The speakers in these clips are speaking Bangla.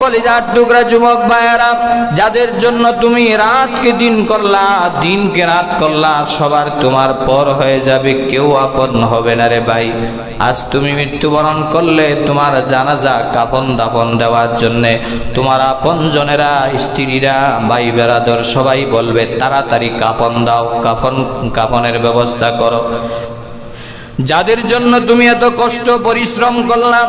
কলিজার টুকরা যুবক ভাইয়েরা, যাদের জন্য তুমি রাতকে দিন করলা, দিনকে রাত করলা, সবার তোমার পর হয়ে যাবে, কেউ আপন হবে না রে ভাই। আজ তুমি মৃত্যুবরণ করলে তোমার জানাজা কাফন দাফন দেওয়ার জন্যে তোমার আপন জনেরা, স্ত্রীরা, ভাই বেরাদর সবাই বলবে তাড়াতাড়ি কাফন দাও, কাফনের ব্যবস্থা করো। যাদের জন্য তুমি এত কষ্ট পরিশ্রম করলাম,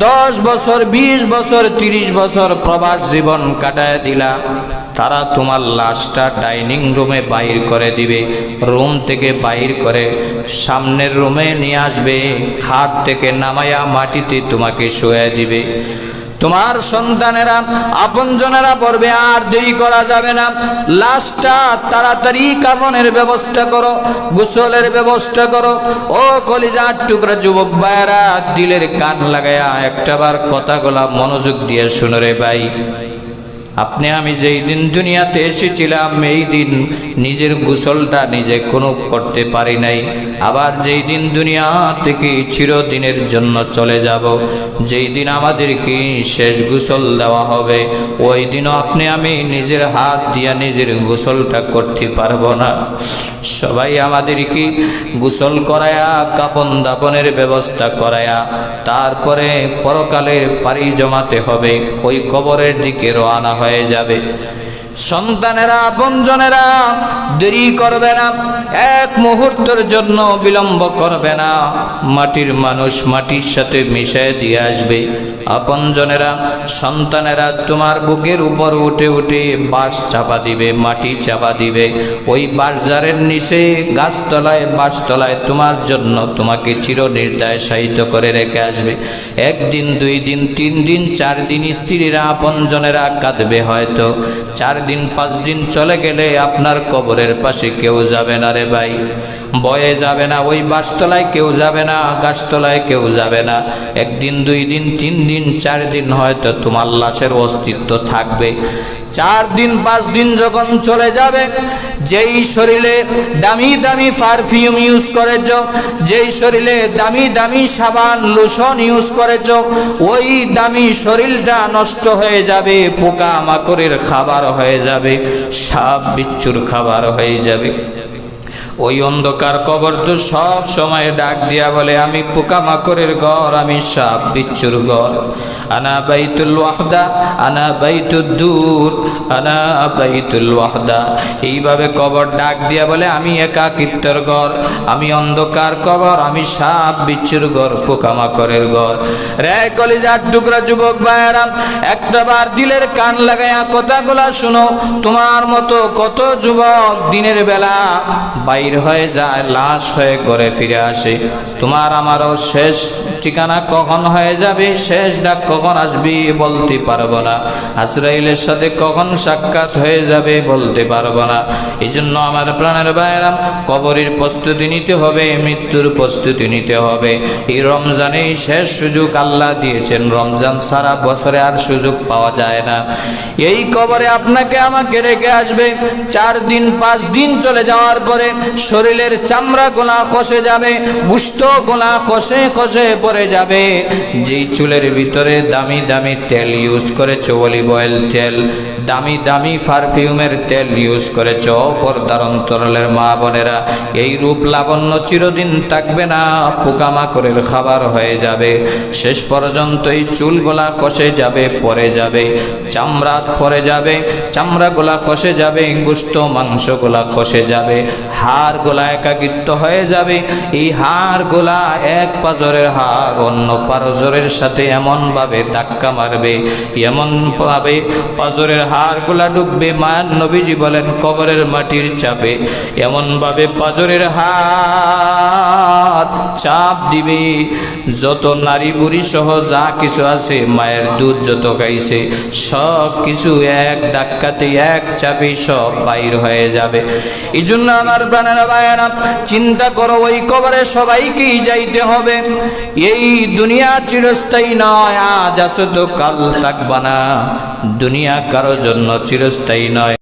10 বছর 20 বছর 30 বছর প্রবাস জীবন কাটায় দিলা, তারা তোমার লাশটা ডাইনিং রুমে বাইর করে দিবে, রুম থেকে বাইর করে সামনের রুমে নিয়ে আসবে, খাট থেকে নামায়া মাটিতে তোমাকে শুয়ে দিবে। তোমার সন্তানেরা, আপনজনেরা বলবে আর দেরি করা যাবে না, লাশটা তাড়াতাড়ি কাফনের ব্যবস্থা করো, গোসলের ব্যবস্থা করো। ও কলিজার টুকরা যুবক ভাইয়েরা, দিলের কান লাগায়া একটাবার কথাগুলা মনোযোগ দিয়ে শুনো রে ভাই। আপনি আমি যেই দিন দুনিয়াতে এসেছিলাম, এই দিন নিজের গোসলটা নিজে কোনো করতে পারি নাই। আবার যেই দিন দুনিয়া থেকে চিরদিনের জন্য চলে যাব, যেই দিন আমাদেরকে শেষ গোসল দেওয়া হবে, ওই দিনও আপনি আমি নিজের হাত দিয়া নিজের গোসলটা করতে পারবো না। সবাই আমাদেরকে গোসল করায়া কাফন দাফনের ব্যবস্থা করায়া তারপরে পরকালের পাড়ি জমাতে হবে, ওই কবরের দিকে রওনা হয়ে যাবে। সন্তানেরা, আপনজনেরা দেরি করবে না, এক মুহূর্তের জন্য বিলম্ব করবে না। মাটির মানুষ মাটির সাথে মিশিয়ে দিয়ে আসবে। আপনজনেরা, সন্তানেরা তোমার বুকের উপর উঠে উঠে বাঁশ চাপা দিবে, মাটি চাপা দিবে। ওই বাঁশঝাড়ের নিচে গাছতলায় বাঁশতলায় তোমার জন্য তোমাকে চিরনির্দায়িত করে রেখে আসবে। 1 দিন 2 দিন 3 দিন 4 দিন স্ত্রীরা, আপনজনেরা কাঁদবে হয়তো। 4 দিন 5 দিন চলে গেলে আপনার কবরের পাশে কেউ যাবে না রে ভাই, বয়ে যাবে না, ওই বাঁশতলায় কেউ যাবে না, গাছতলায় কেউ যাবে না। 1 দিন 2 দিন 3 দিন 4 দিন হয়তো তোমার লাশের অস্তিত্ব থাকবে। 4 দিন 5 দিন যখন চলে যাবে, যেই শরীরে দামি দামি পারফিউম ইউজ করেছ, যেই শরীরে দামি দামি সাবান লোশন ইউজ করেছ, ওই দামি শরীরটা নষ্ট হয়ে যাবে, পোকা মাকড়ের খাবার হয়ে যাবে, সাপ বিচ্ছুর খাবার হয়ে যাবে। ওই অন্ধকার কবর তো সব সময় ডাক দিয়া বলে, আমি পোকামাকড়ের ঘর, আমি সাপ বিচ্ছুর ঘর। আনা বাইতুল ওয়াহদা, আনা বাইতুদ দূর, আনা বাইতুল ওয়াহদা। এইভাবে কবর ডাক দিয়া বলে, আমি একাকিত্বের ঘর, আমি অন্ধকার কবর, আমি সাপ বিচ্ছুর ঘর, পোকামাকড়ের ঘর। রে কলিজার টুকরা যুবক ভাইয়েরা, একটাবার দিলের কান লাগায়া কথাগুলা শুনো। তোমার মতো কত যুবক দিনের বেলা বাইরে হয়ে যায়, লাশ হয়ে ঘরে ফিরে আসে। তোমার আমারও শেষ ঠিকানা কখন হয়ে যাবে, শেষ ডাক কখন আসবে বলতে পারবো না। আজরাইলের সাথে কখন সাক্ষাৎ হয়ে যাবে বলতে পারবো না। এই জন্য আমার প্রাণের ভাইয়েরা, কবরের প্রস্তুতি নিতে হবে, মৃত্যুর প্রস্তুতি নিতে হবে। এই রমজানে শেষ সুযোগ আল্লাহ দিয়েছেন, রমজান সারা বছরে আর সুযোগ পাওয়া যায় না। এই কবরে আপনাকে আমাকে রেখে আসবে। 4 দিন 5 দিন চলে যাওয়ার পরে শরীরের চামড়া গোলা খসে যাবে, গোশত গোলা খসে খসে পড়ে যাবে। যেই চুলের ভিতরে দামি দামি তেল ইউজ করেছো, অলিভ অয়েল তেল, দামি দামি পারফিউমের তেল ইউজ করেছো, পর্দার অন্তরালের মা বোনেরা, এই রূপ লাবণ্য চিরদিন থাকবে না, পোকামাকড়ের খাবার হয়ে যাবে। শেষ পর্যন্ত এই চুলগুলা খসে যাবে, পরে যাবে, চামড়া পরে যাবে, চামড়া গোলা খসে যাবে, গোশত মাংস গোলা খসে যাবে, হাড় গোলা একাকিত্ব হয়ে যাবে। এই হাড় গোলা এক পাজরের হাড় অন্য পাজরের সাথে এমন ভাবে ধাক্কা মারবে, এমন ভাবে পাজরের হাড় গোলা ডুববে, মায়ার নবীজি বলেন কবরের মাটির চাপে এমন ভাবে পাজরের হাড় চাপ দিবে, যত নারী বুড়ি সহ যা কিছু আছে, মায়ের দুধ যত খাইছে সব কিছু এক ধাক্কাতে এক চাপে সব বাইর হয়ে যাবে। এই জন্য আমার প্রাণের ভাইয়েরা, চিন্তা করো, ওই কবরে সবাইকেই যাইতে হবে। এই দুনিয়া চিরস্থায়ী নয়, আজ আছো তো কাল থাকবা না। দুনিয়া কারো জন্য চিরস্থায়ী নয়।